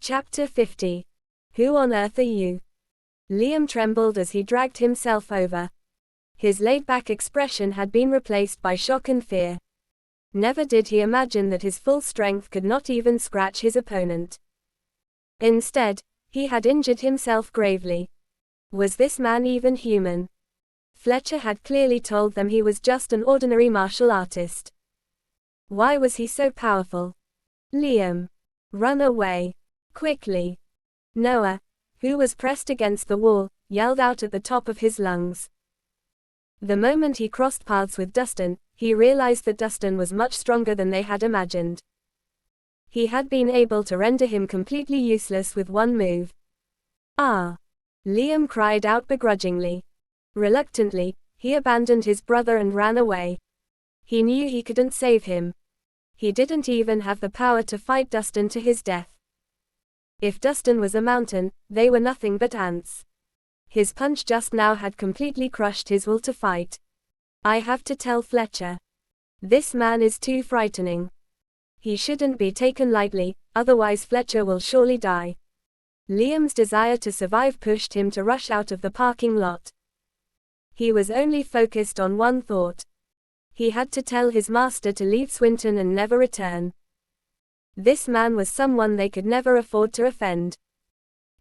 Chapter 50. Who on earth are you? Liam trembled as he dragged himself over. His laid-back expression had been replaced by shock and fear. Never did he imagine that his full strength could not even scratch his opponent. Instead, he had injured himself gravely. Was this man even human? Fletcher had clearly told them he was just an ordinary martial artist. Why was he so powerful? Liam. Run away. Quickly. Noah, who was pressed against the wall, yelled out at the top of his lungs. The moment he crossed paths with Dustin, he realized that Dustin was much stronger than they had imagined. He had been able to render him completely useless with one move. Ah! Liam cried out begrudgingly. Reluctantly, he abandoned his brother and ran away. He knew he couldn't save him. He didn't even have the power to fight Dustin to his death. If Dustin was a mountain, they were nothing but ants. His punch just now had completely crushed his will to fight. I have to tell Fletcher. This man is too frightening. He shouldn't be taken lightly, otherwise Fletcher will surely die. Liam's desire to survive pushed him to rush out of the parking lot. He was only focused on one thought. He had to tell his master to leave Swinton and never return. This man was someone they could never afford to offend.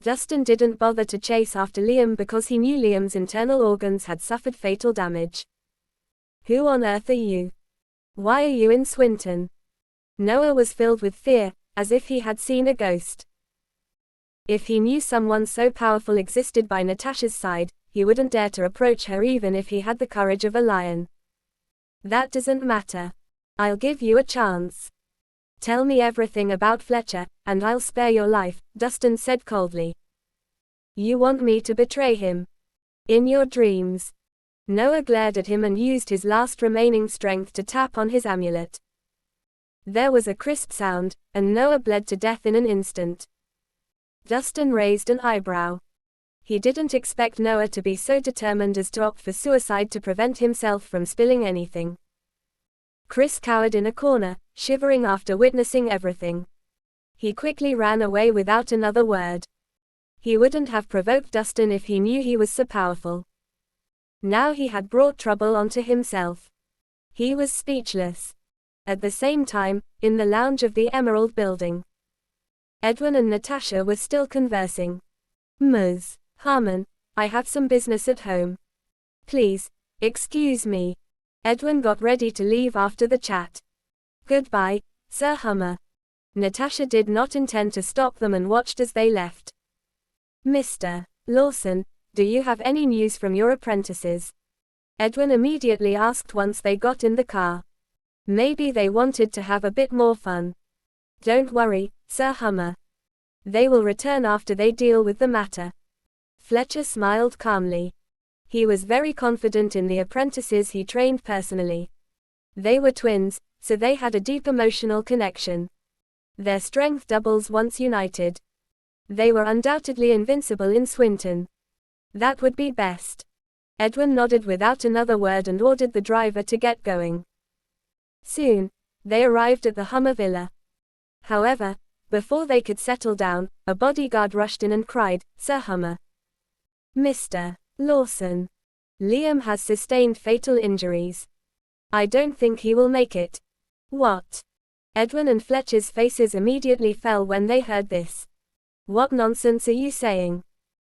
Dustin didn't bother to chase after Liam because he knew Liam's internal organs had suffered fatal damage. Who on earth are you? Why are you in Swinton? Noah was filled with fear, as if he had seen a ghost. If he knew someone so powerful existed by Natasha's side, he wouldn't dare to approach her even if he had the courage of a lion. That doesn't matter. I'll give you a chance. Tell me everything about Fletcher, and I'll spare your life, Dustin said coldly. You want me to betray him? In your dreams. Noah glared at him and used his last remaining strength to tap on his amulet. There was a crisp sound, and Noah bled to death in an instant. Dustin raised an eyebrow. He didn't expect Noah to be so determined as to opt for suicide to prevent himself from spilling anything. Chris cowered in a corner, shivering after witnessing everything. He quickly ran away without another word. He wouldn't have provoked Dustin if he knew he was so powerful. Now he had brought trouble onto himself. He was speechless. At the same time, in the lounge of the Emerald Building, Edwin and Natasha were still conversing. Ms. Harmon, I have some business at home. Please, excuse me. Edwin got ready to leave after the chat. Goodbye, Sir Hummer. Natasha did not intend to stop them and watched as they left. Mr. Lawson, do you have any news from your apprentices? Edwin immediately asked once they got in the car. Maybe they wanted to have a bit more fun. Don't worry, Sir Hummer. They will return after they deal with the matter. Fletcher smiled calmly. He was very confident in the apprentices he trained personally. They were twins, so they had a deep emotional connection. Their strength doubles once united. They were undoubtedly invincible in Swinton. That would be best. Edwin nodded without another word and ordered the driver to get going. Soon, they arrived at the Hummer Villa. However, before they could settle down, a bodyguard rushed in and cried, Sir Hummer. Mr. Lawson. Liam has sustained fatal injuries. I don't think he will make it. What? Edwin and Fletcher's faces immediately fell when they heard this. What nonsense are you saying?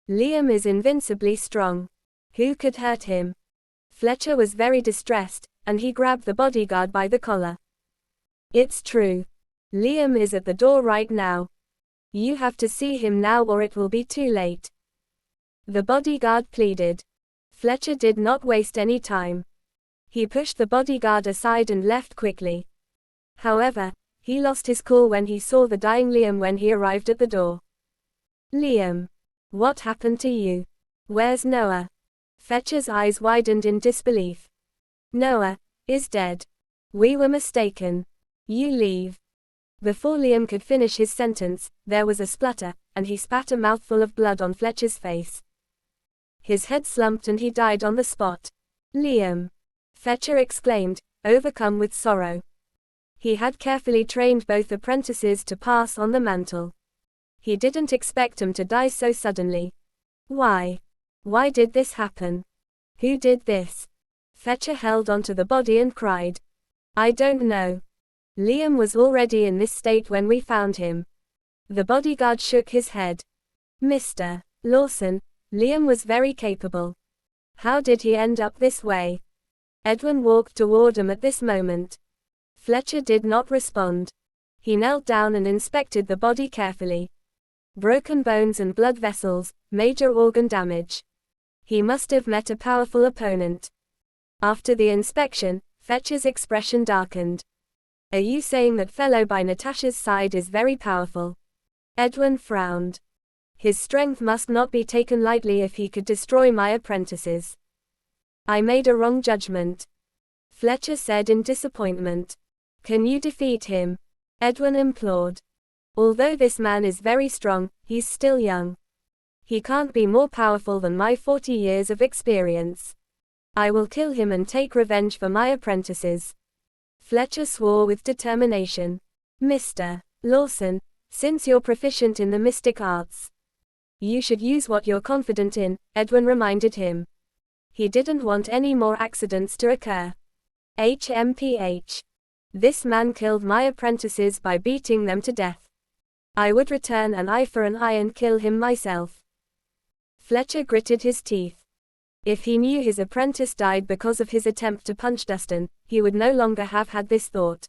Liam is invincibly strong. Who could hurt him? Fletcher was very distressed, and he grabbed the bodyguard by the collar. It's true. Liam is at the door right now. You have to see him now or it will be too late. The bodyguard pleaded. Fletcher did not waste any time. He pushed the bodyguard aside and left quickly. However, he lost his cool when he saw the dying Liam when he arrived at the door. Liam. What happened to you? Where's Noah? Fletcher's eyes widened in disbelief. Noah is dead. We were mistaken. You leave. Before Liam could finish his sentence, there was a splutter, and he spat a mouthful of blood on Fletcher's face. His head slumped and he died on the spot. Liam. Fletcher exclaimed, overcome with sorrow. He had carefully trained both apprentices to pass on the mantle. He didn't expect him to die so suddenly. Why? Why did this happen? Who did this? Fletcher held onto the body and cried. I don't know. Liam was already in this state when we found him. The bodyguard shook his head. Mr. Lawson, Liam was very capable. How did he end up this way? Edwin walked toward him at this moment. Fletcher did not respond. He knelt down and inspected the body carefully. Broken bones and blood vessels, major organ damage. He must have met a powerful opponent. After the inspection, Fletcher's expression darkened. Are you saying that fellow by Natasha's side is very powerful? Edwin frowned. His strength must not be taken lightly if he could destroy my apprentices. I made a wrong judgment. Fletcher said in disappointment. Can you defeat him? Edwin implored. Although this man is very strong, he's still young. He can't be more powerful than my 40 years of experience. I will kill him and take revenge for my apprentices. Fletcher swore with determination. Mr. Lawson, since you're proficient in the mystic arts, you should use what you're confident in, Edwin reminded him. He didn't want any more accidents to occur. HMPH. This man killed my apprentices by beating them to death. I would return an eye for an eye and kill him myself. Fletcher gritted his teeth. If he knew his apprentice died because of his attempt to punch Dustin, he would no longer have had this thought.